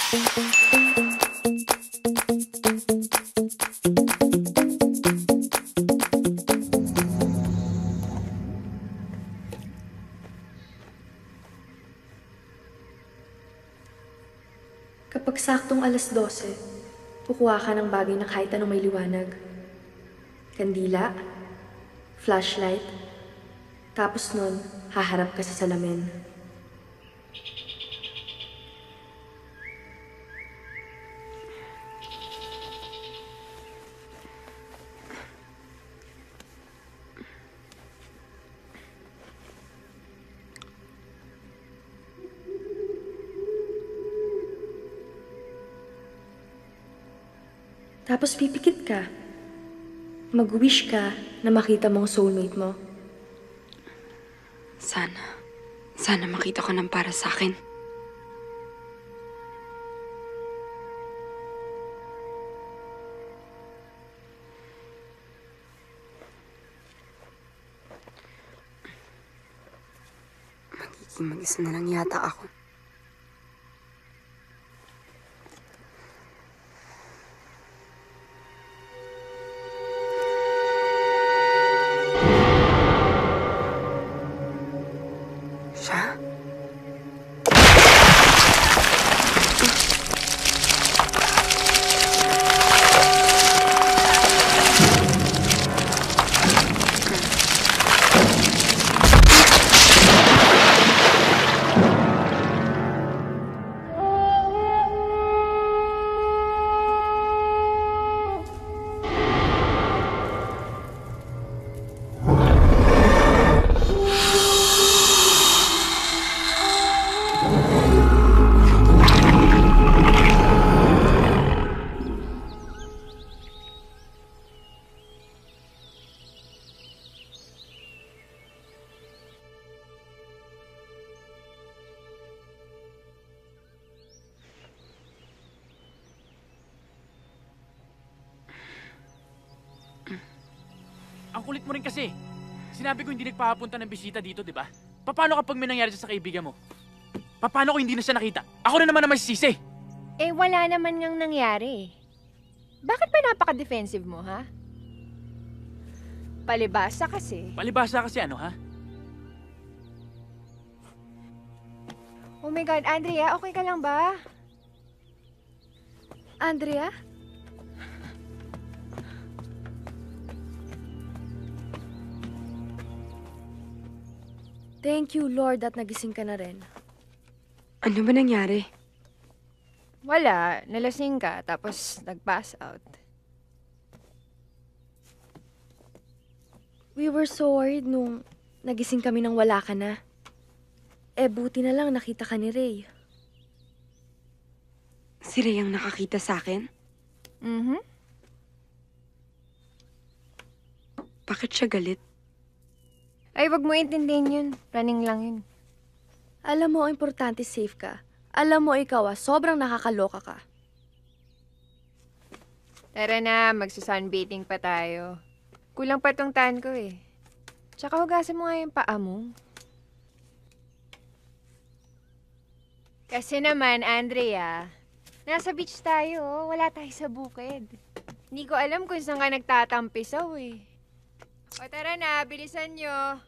Kapag saktong 12:00, kukuha ka ng bagay na kahit anong may liwanag. Kandila, flashlight, tapos nun, haharap ka sa salamin. Tapos pipikit ka. Mag-wish ka na makita mo ang soulmate mo. Sana makita ko ng para sa akin. Magiging mag-isa na lang yata ako. Ang kulit mo rin kasi. Sinabi ko hindi nagpapapunta ng bisita dito, di ba? Paano kapag may nangyari sa kaibigan mo? Paano ko hindi na siya nakita? Ako na naman ang masisisi. Eh, wala naman ngang nangyari. Bakit ba napaka-defensive mo, ha? Palibasa kasi. Palibasa kasi ano, ha? Oh my God, Andrea, okay ka lang ba? Andrea? Thank you, Lord, at nagising ka na rin. Ano ba nangyari? Wala, nalasing ka, tapos nag-pass out. We were so worried nung nagising kami nang wala ka na. Eh, buti na lang nakita ka ni Ray. Si Ray ang nakakita sa akin? Mhm. Bakit siya galit? Ay, wag mo intindihin yun. Running lang yun. Alam mo, importante safe ka. Alam mo, ikaw sobrang nakakaloka ka. Tara na, magsusunbathing pa tayo. Kulang pa tong tan ko eh. Tsaka hugasan mo nga yung paa mo. Kasi naman, Andrea, nasa beach tayo. Wala tayo sa bukid. Hindi ko alam kung saan ka nagtatampisaw eh. O tara na, bilisan nyo.